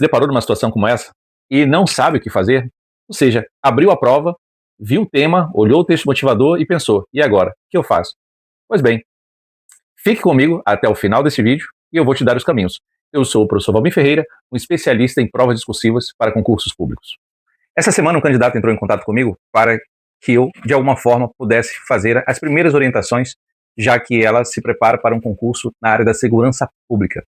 deparou numa situação como essa e não sabe o que fazer? Ou seja, abriu a prova, viu o tema, olhou o texto motivador e pensou, e agora? O que eu faço? Pois bem, fique comigo até o final desse vídeo e eu vou te dar os caminhos. Eu sou o professor Valmir Ferreira, um especialista em provas discursivas para concursos públicos. Essa semana um candidato entrou em contato comigo para que eu, de alguma forma, pudesse fazer as primeiras orientações, já que ela se prepara para um concurso na área da segurança pública.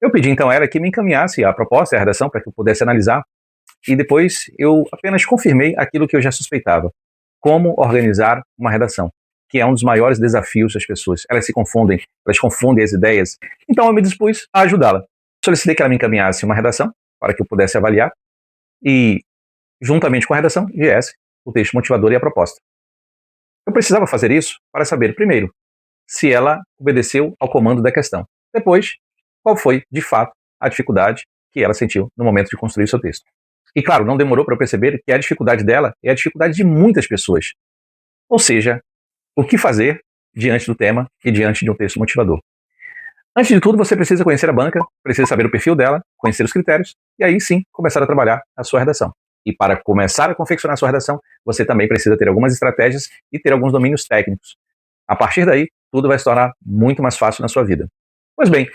Eu pedi então a ela que me encaminhasse a proposta e a redação para que eu pudesse analisar, e depois eu apenas confirmei aquilo que eu já suspeitava: como organizar uma redação, que é um dos maiores desafios das pessoas. Elas confundem as ideias. Então eu me dispus a ajudá-la. Solicitei que ela me encaminhasse uma redação para que eu pudesse avaliar e, juntamente com a redação, viesse o texto motivador e a proposta. Eu precisava fazer isso para saber, primeiro, se ela obedeceu ao comando da questão. Depois, qual foi, de fato, a dificuldade que ela sentiu no momento de construir o seu texto. E, claro, não demorou para eu perceber que a dificuldade dela é a dificuldade de muitas pessoas. Ou seja, o que fazer diante do tema e diante de um texto motivador. Antes de tudo, você precisa conhecer a banca, precisa saber o perfil dela, conhecer os critérios, e aí sim começar a trabalhar a sua redação. E para começar a confeccionar a sua redação, você também precisa ter algumas estratégias e ter alguns domínios técnicos. A partir daí, tudo vai se tornar muito mais fácil na sua vida. Pois bem,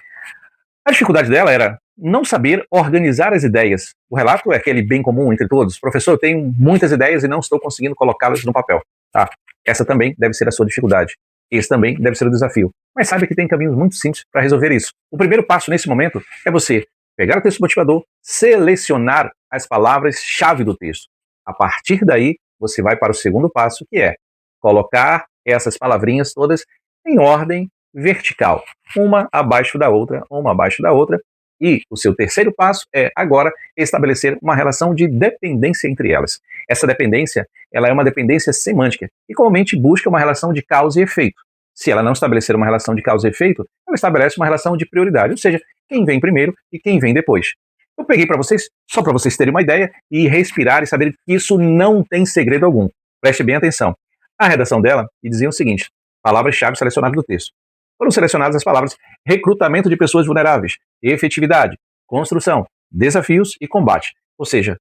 a dificuldade dela era não saber organizar as ideias. O relato é aquele bem comum entre todos. Professor, eu tenho muitas ideias e não estou conseguindo colocá-las no papel. Tá? Essa também deve ser a sua dificuldade. Esse também deve ser o desafio. Mas saiba que tem caminhos muito simples para resolver isso. O primeiro passo nesse momento é você pegar o texto motivador, selecionar as palavras-chave do texto. A partir daí, você vai para o segundo passo, que é colocar essas palavrinhas todas em ordem vertical, uma abaixo da outra, uma abaixo da outra. E o seu terceiro passo é, agora, estabelecer uma relação de dependência entre elas. Essa dependência, ela é uma dependência semântica e comumente busca uma relação de causa e efeito. Se ela não estabelecer uma relação de causa e efeito, ela estabelece uma relação de prioridade, ou seja, quem vem primeiro e quem vem depois. Eu peguei para vocês, só para vocês terem uma ideia e respirar e saber que isso não tem segredo algum. Preste bem atenção. A redação dela dizia o seguinte: palavras-chave selecionadas do texto. Foram selecionadas as palavras recrutamento de pessoas vulneráveis, efetividade, construção, desafios e combate. Ou seja,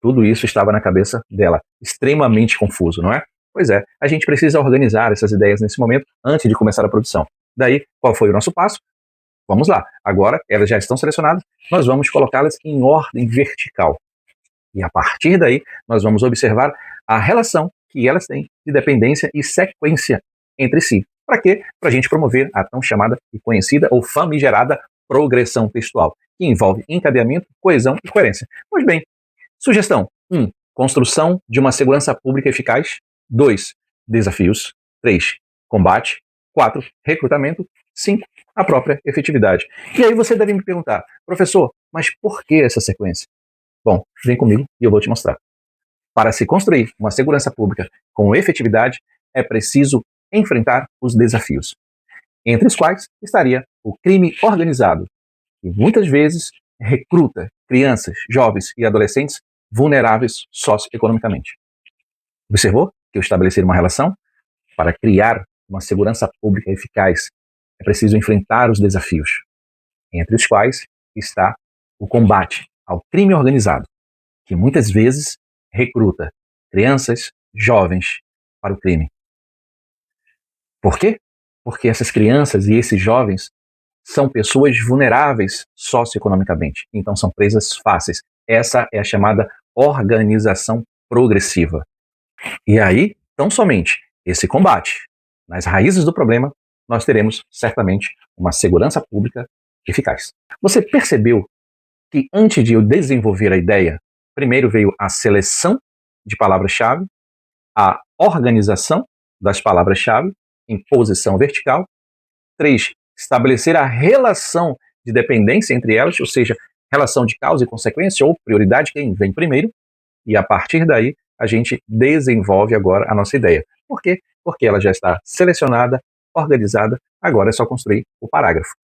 tudo isso estava na cabeça dela, extremamente confuso, não é? Pois é, a gente precisa organizar essas ideias nesse momento antes de começar a produção. Daí, qual foi o nosso passo? Vamos lá, agora elas já estão selecionadas, nós vamos colocá-las em ordem vertical. E a partir daí, nós vamos observar a relação que elas têm de dependência e sequência entre si. Para quê? Para a gente promover a tão chamada e conhecida ou famigerada progressão textual, que envolve encadeamento, coesão e coerência. Pois bem, sugestão 1. Construção de uma segurança pública eficaz. 2. Desafios. 3. Combate. 4. Recrutamento. 5. A própria efetividade. E aí você deve me perguntar, professor, mas por que essa sequência? Bom, vem comigo e eu vou te mostrar. Para se construir uma segurança pública com efetividade, é preciso enfrentar os desafios, entre os quais estaria o crime organizado, que muitas vezes recruta crianças, jovens e adolescentes vulneráveis socioeconomicamente. Observou que eu estabeleci uma relação? Para criar uma segurança pública eficaz, é preciso enfrentar os desafios, entre os quais está o combate ao crime organizado, que muitas vezes recruta crianças, jovens para o crime. Por quê? Porque essas crianças e esses jovens são pessoas vulneráveis socioeconomicamente, então são presas fáceis. Essa é a chamada organização progressiva. E aí, tão somente esse combate nas raízes do problema, nós teremos certamente uma segurança pública eficaz. Você percebeu que antes de eu desenvolver a ideia, primeiro veio a seleção de palavras-chave, a organização das palavras-chave em posição vertical. 3. Estabelecer a relação de dependência entre elas, ou seja, relação de causa e consequência ou prioridade, quem vem primeiro. E a partir daí, a gente desenvolve agora a nossa ideia. Por quê? Porque ela já está selecionada, organizada, agora é só construir o parágrafo.